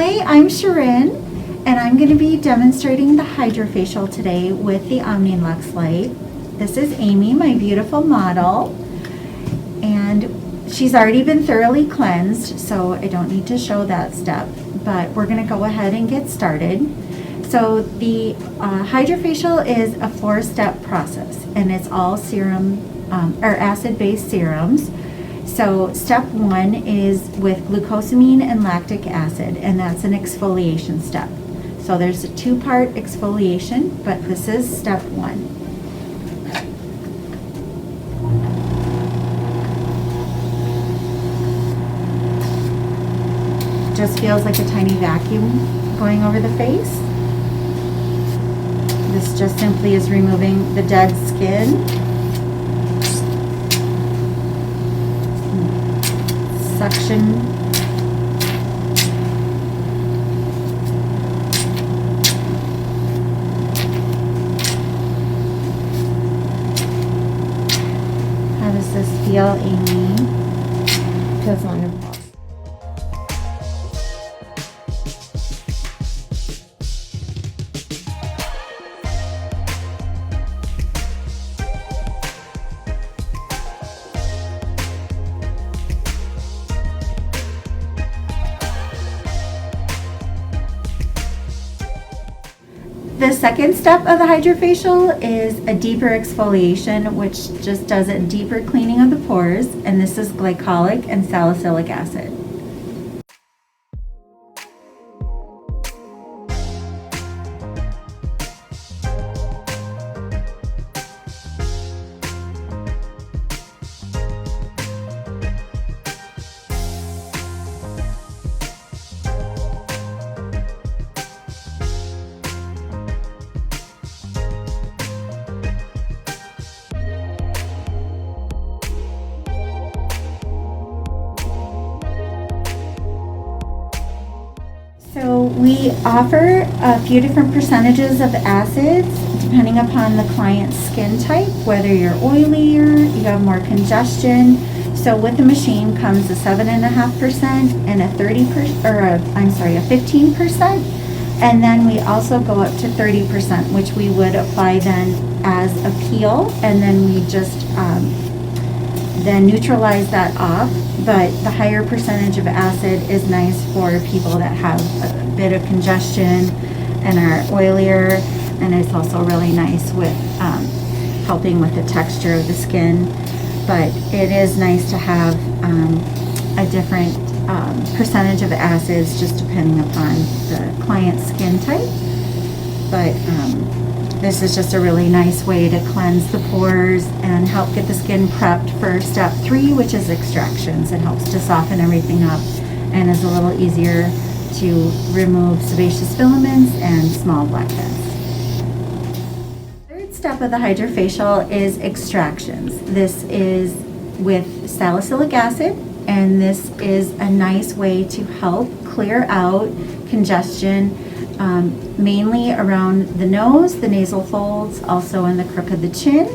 Hi, I'm Sharon, and I'm going to be demonstrating the HydraFacial today with the Omnilux Light. This is Amy, my beautiful model, and she's already been thoroughly cleansed, so I don't need to show that step, but we're going to go ahead and get started. So the HydraFacial is a 4-step process, and it's all serum or acid-based serums. So step 1 is with glucosamine and lactic acid, and that's an exfoliation step. So there's a 2-part exfoliation, but this is step 1. Just feels like a tiny vacuum going over the face. This just simply is removing the dead skin. Suction. How does this feel, Amy? Feels wonderful. The second step of the HydraFacial is a deeper exfoliation, which just does a deeper cleaning of the pores, and this is glycolic and salicylic acid. So we offer a few different percentages of acids depending upon the client's skin type, whether you're oilier, you have more congestion. So with the machine comes a 7.5% and a 15%, and then we also go up to 30%, which we would apply then as a peel, and then we just then neutralize that off. But the higher percentage of acid is nice for people that have a bit of congestion and are oilier, and it's also really nice with helping with the texture of the skin. But it is nice to have a different percentage of acids just depending upon the client's skin type. But this is just a really nice way to cleanse the pores and help get the skin prepped for step 3, which is extractions. It helps to soften everything up and is a little easier to remove sebaceous filaments and small blackheads. Third step of the HydraFacial is extractions. This is with salicylic acid, and this is a nice way to help clear out congestion, mainly around the nose, the nasal folds, also in the crook of the chin.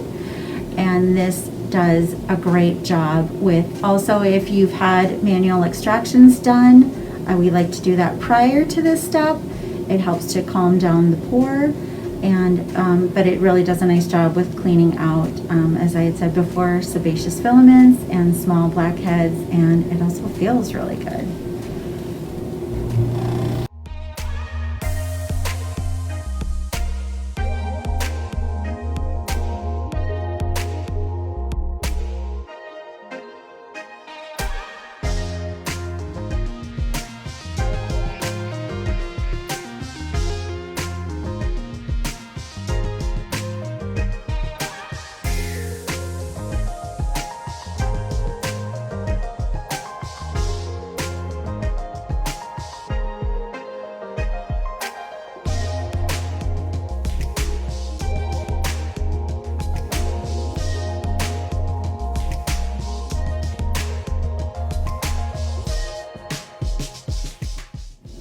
And this does a great job with, also if you've had manual extractions done, we like to do that prior to this step. It helps to calm down the pore, and but it really does a nice job with cleaning out, as I had said before, sebaceous filaments and small blackheads, and it also feels really good.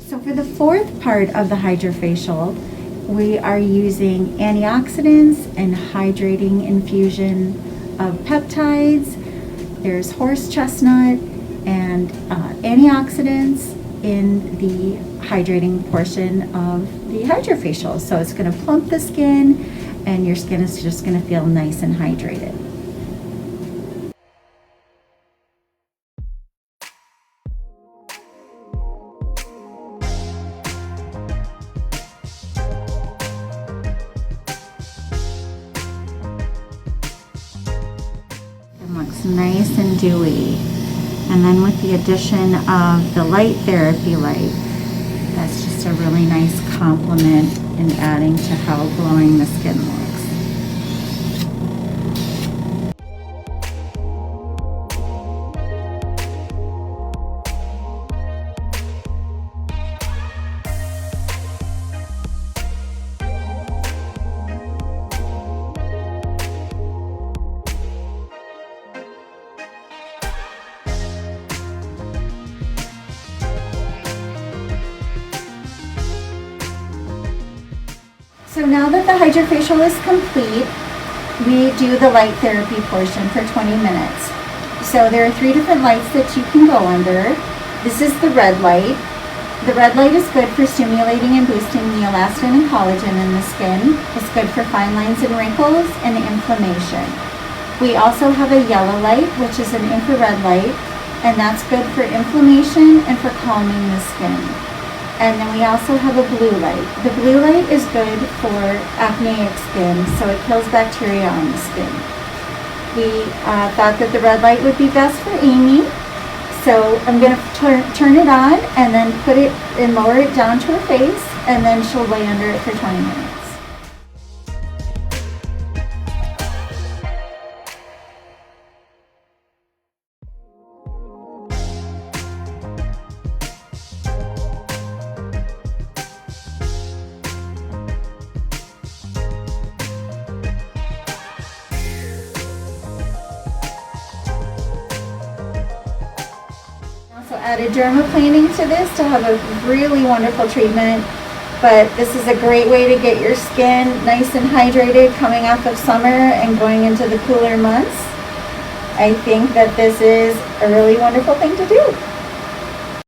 So for the fourth part of the HydraFacial, we are using antioxidants and hydrating infusion of peptides. There's horse chestnut and antioxidants, in the hydrating portion of the HydraFacial. So it's going to plump the skin, and your skin is just going to feel nice and hydrated. Looks nice and dewy. And then with the addition of the Light Therapy Light, that's just a really nice complement in adding to how glowing the skin looks. So now that the HydraFacial is complete, we do the light therapy portion for 20 minutes. So there are 3 different lights that you can go under. This is the red light. The red light is good for stimulating and boosting the elastin and collagen in the skin. It's good for fine lines and wrinkles and inflammation. We also have a yellow light, which is an infrared light, and that's good for inflammation and for calming the skin. And then we also have a blue light. The blue light is good for acneic skin, so it kills bacteria on the skin. We thought that the red light would be best for Amy, so I'm going to turn it on and then put it and lower it down to her face, and then she'll lay under it for 20 minutes. Also added dermaplaning to this to have a really wonderful treatment, but this is a great way to get your skin nice and hydrated coming off of summer and going into the cooler months. I think that this is a really wonderful thing to do.